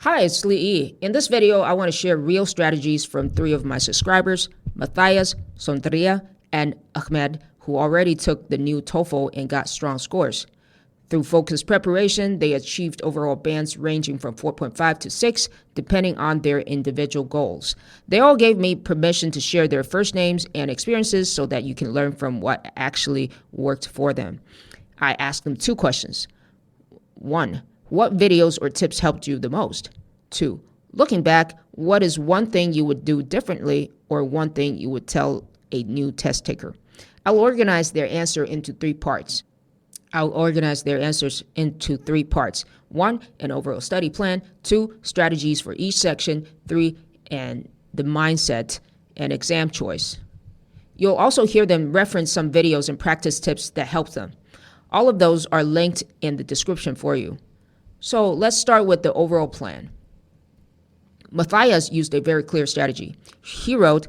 Hi, it's Lee E. In this video, I want to share real strategies from three of my subscribers, Mathias, Soundarya, and Ahmed, who already took the new TOEFL and got strong scores. Through focused preparation, they achieved overall bands ranging from 4.5 to 6, depending on their individual goals. They all gave me permission to share their first names and experiences so that you can learn from what actually worked for them. I asked them two questions. 1. What videos or tips helped you the most? 2. Looking back, what is one thing you would do differently or one thing you would tell a new test taker? I'll organize their answers into three parts. 1. An overall study plan. 2. Strategies for each section. 3. And the mindset and exam choice. You'll also hear them reference some videos and practice tips that help them. All of those are linked in the description for you. So let's start with the overall plan. Mathias used a very clear strategy. He wrote,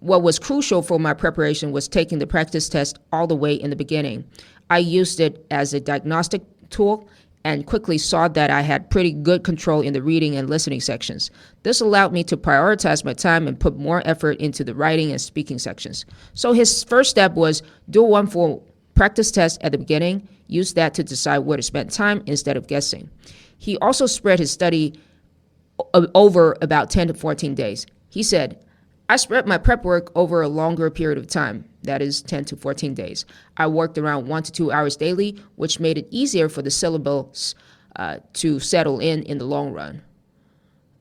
"What was crucial for my preparation was taking the practice test all the way in the beginning. I used it as a diagnostic tool and quickly saw that I had pretty good control in the reading and listening sections. This allowed me to prioritize my time and put more effort into the writing and speaking sections." So his first step was do one full practice test at the beginning, use that to decide where to spend time instead of guessing. He also spread his study over about 10 to 14 days. He said, "I spread my prep work over a longer period of time, that is 10 to 14 days. I worked around 1 to 2 hours daily, which made it easier for the syllabus to settle in the long run.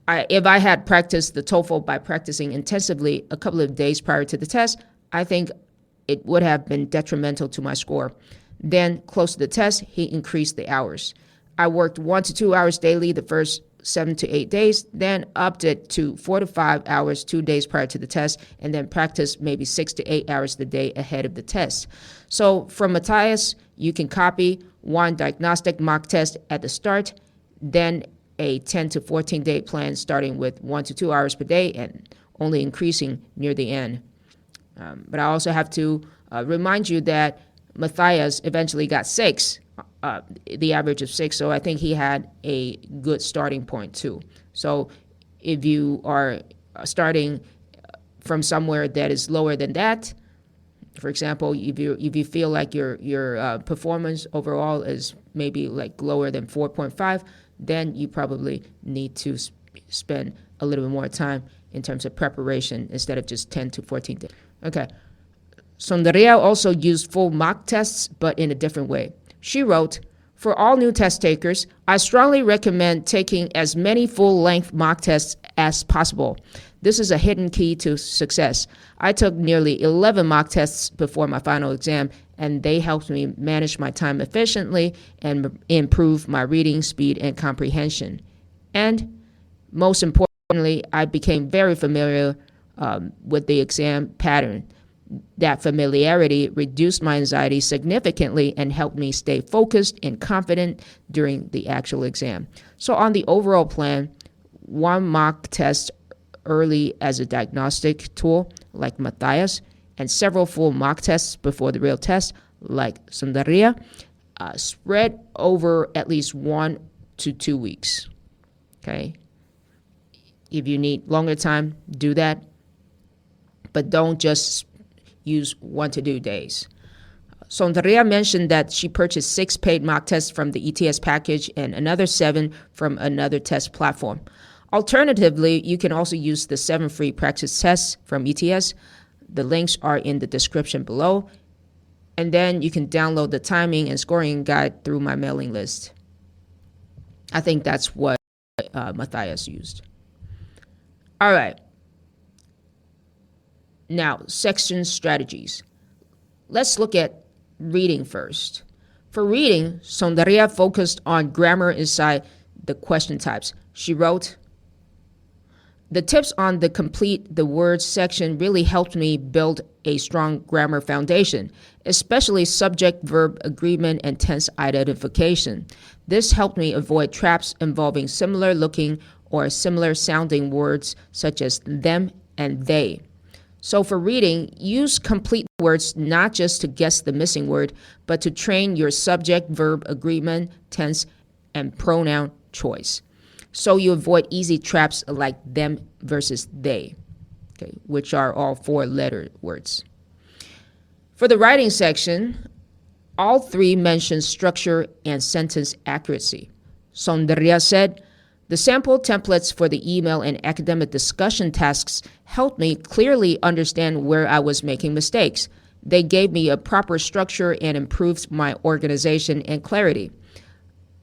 If I had practiced the TOEFL by practicing intensively a couple of days prior to the test, I think it would have been detrimental to my score. Then, close to the test, he increased the hours. I worked 1 to 2 hours daily the first 7 to 8 days, then upped it to 4 to 5 hours 2 days prior to the test, and then practiced maybe 6 to 8 hours the day ahead of the test." So from Mathias, you can copy one diagnostic mock test at the start, then a 10 to 14 day plan starting with 1 to 2 hours per day and only increasing near the end. But I also have to remind you that Mathias eventually got 6, the average of 6, so I think he had a good starting point too. So if you are starting from somewhere that is lower than that, for example, if you feel like your performance overall is maybe like lower than 4.5, then you probably need to spend a little bit more time in terms of preparation instead of just 10 to 14 days. Okay. Soundarya also used full mock tests, but in a different way. She wrote, "For all new test takers, I strongly recommend taking as many full-length mock tests as possible. This is a hidden key to success. I took nearly 11 mock tests before my final exam, and they helped me manage my time efficiently and improve my reading speed and comprehension. And most importantly, I became very familiar with the exam pattern. That familiarity reduced my anxiety significantly and helped me stay focused and confident during the actual exam." So on the overall plan, one mock test early as a diagnostic tool, like Mathias, and several full mock tests before the real test, like Soundarya, spread over at least 1 to 2 weeks. Okay? If you need longer time, do that. But don't just use 1 to 2 days. Soundarya mentioned that she purchased 6 paid mock tests from the ETS package and another 7 from another test platform. Alternatively, you can also use the 7 free practice tests from ETS. The links are in the description below. And then you can download the timing and scoring guide through my mailing list. I think that's what Mathias used. All right. Now, section strategies. Let's look at reading first. For reading, Soundarya focused on grammar inside the question types. She wrote, "The tips on the complete the words section really helped me build a strong grammar foundation, especially subject-verb agreement and tense identification. This helped me avoid traps involving similar-looking or similar-sounding words such as them and they. So for reading, use complete words not just to guess the missing word, but to train your subject-verb agreement, tense, and pronoun choice." so you avoid easy traps like them versus they, okay, which are all four-letter words. For the writing section, all three mention structure and sentence accuracy. Soundarya said, the sample templates for the email and academic discussion tasks helped me clearly understand where I was making mistakes. They gave me a proper structure and improved my organization and clarity.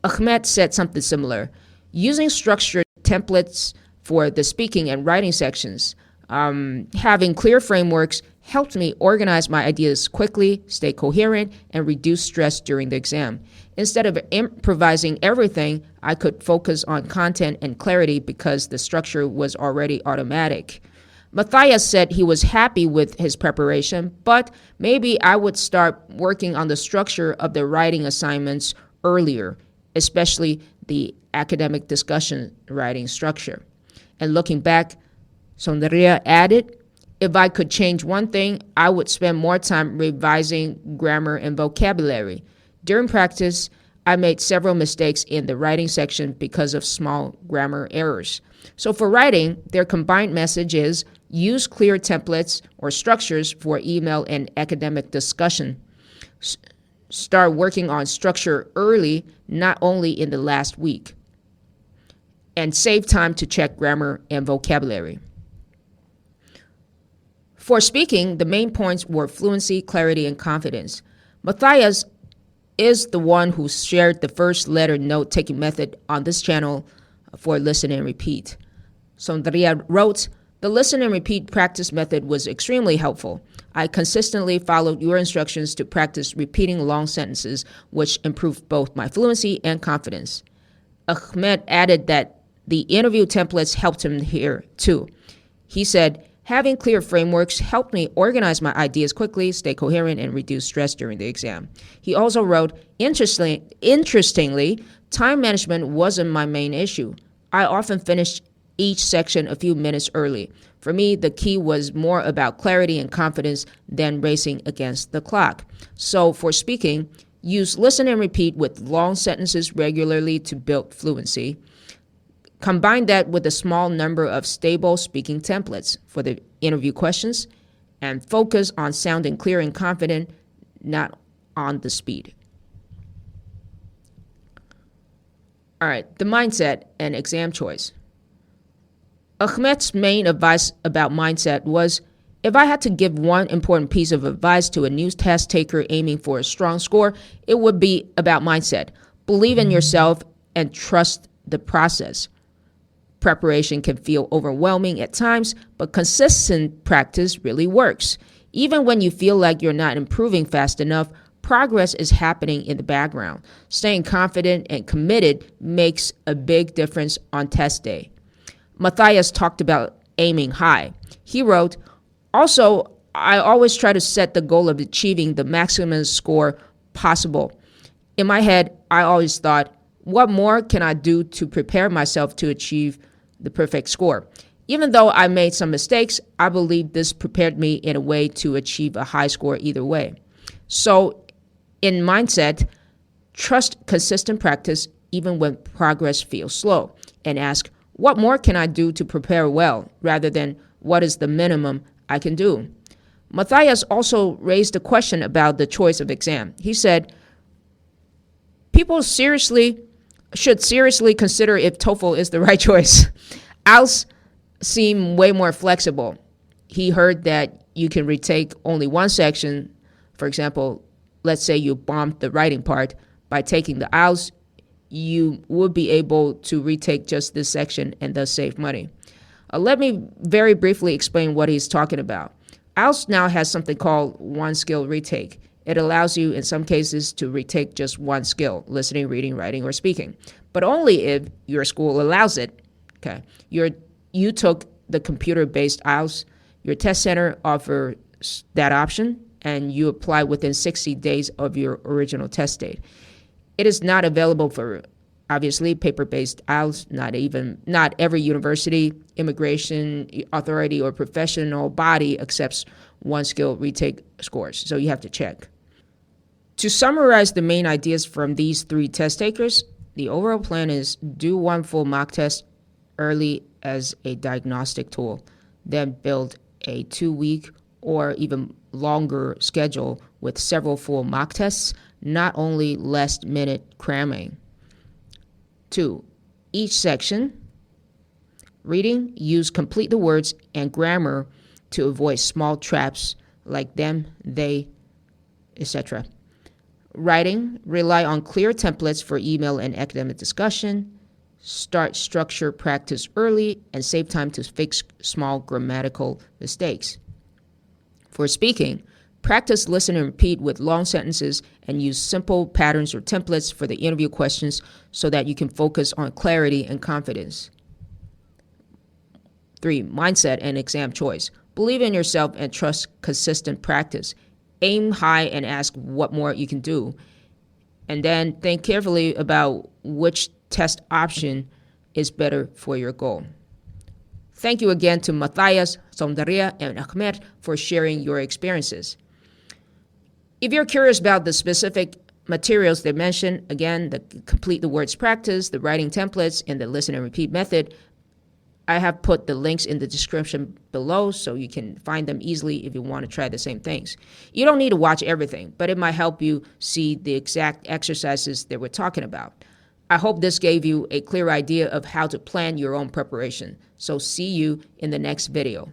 Ahmed said something similar. Using structured templates for the speaking and writing sections, having clear frameworks helped me organize my ideas quickly, stay coherent, and reduce stress during the exam. Instead of improvising everything, I could focus on content and clarity because the structure was already automatic. Mathias said he was happy with his preparation, but maybe I would start working on the structure of the writing assignments earlier, especially the academic discussion writing structure. And looking back, Soundarya added, if I could change one thing, I would spend more time revising grammar and vocabulary. During practice, I made several mistakes in the writing section because of small grammar errors. So for writing, their combined message is use clear templates or structures for email and academic discussion. Start working on structure early, not only in the last week. And save time to check grammar and vocabulary. For speaking, the main points were fluency, clarity, and confidence. Mathias is the one who shared the first letter note-taking method on this channel for listen and repeat. Soundarya wrote, the listen and repeat practice method was extremely helpful. I consistently followed your instructions to practice repeating long sentences, which improved both my fluency and confidence. Ahmed added that the interview templates helped him here too. He said, having clear frameworks helped me organize my ideas quickly, stay coherent, and reduce stress during the exam. He also wrote, interestingly, time management wasn't my main issue. I often finished each section a few minutes early. For me, the key was more about clarity and confidence than racing against the clock. So for speaking, use listen and repeat with long sentences regularly to build fluency. Combine that with a small number of stable speaking templates for the interview questions, and focus on sounding clear and confident, not on the speed. All right, the mindset and exam choice. Ahmed's main advice about mindset was, if I had to give one important piece of advice to a new test taker aiming for a strong score, it would be about mindset. Believe in yourself and trust the process. Preparation can feel overwhelming at times, but consistent practice really works. Even when you feel like you're not improving fast enough, progress is happening in the background. Staying confident and committed makes a big difference on test day. Mathias talked about aiming high. He wrote, also, I always try to set the goal of achieving the maximum score possible. In my head, I always thought, what more can I do to prepare myself to achieve the perfect score? Even though I made some mistakes, I believe this prepared me in a way to achieve a high score either way. So in mindset, trust consistent practice even when progress feels slow, and ask, what more can I do to prepare well, rather than what is the minimum I can do? Mathias also raised a question about the choice of exam. He said, people should seriously consider if TOEFL is the right choice. IELTS seem way more flexible. He heard that you can retake only one section. For example, let's say you bombed the writing part. By taking the IELTS, you would be able to retake just this section and thus save money. Let me very briefly explain what he's talking about. IELTS now has something called one skill retake. It allows you, in some cases, to retake just one skill, listening, reading, writing, or speaking, but only if your school allows it. Okay, you took the computer-based IELTS, your test center offers that option, and you apply within 60 days of your original test date. It is not available for, obviously, paper-based IELTS. Not every university, immigration authority, or professional body accepts one skill retake scores, so you have to check. To summarize the main ideas from these three test takers, The overall plan is do one full mock test early as a diagnostic tool, then build a 2-week or even longer schedule with several full mock tests, not only last minute cramming. 2. Each section. Reading, use complete the words and grammar to avoid small traps like them, they, etc. Writing, rely on clear templates for email and academic discussion. Start structure practice early and save time to fix small grammatical mistakes. For speaking, practice, listen, and repeat with long sentences and use simple patterns or templates for the interview questions so that you can focus on clarity and confidence. 3. Mindset and exam choice. Believe in yourself and trust consistent practice. Aim high and ask what more you can do. And then think carefully about which test option is better for your goal. Thank you again to Mathias, Soundarya, and Ahmed for sharing your experiences. If you're curious about the specific materials they mentioned, again, the complete the words practice, the writing templates, and the listen and repeat method, I have put the links in the description below so you can find them easily if you want to try the same things. You don't need to watch everything, but it might help you see the exact exercises that we're talking about. I hope this gave you a clear idea of how to plan your own preparation. So see you in the next video.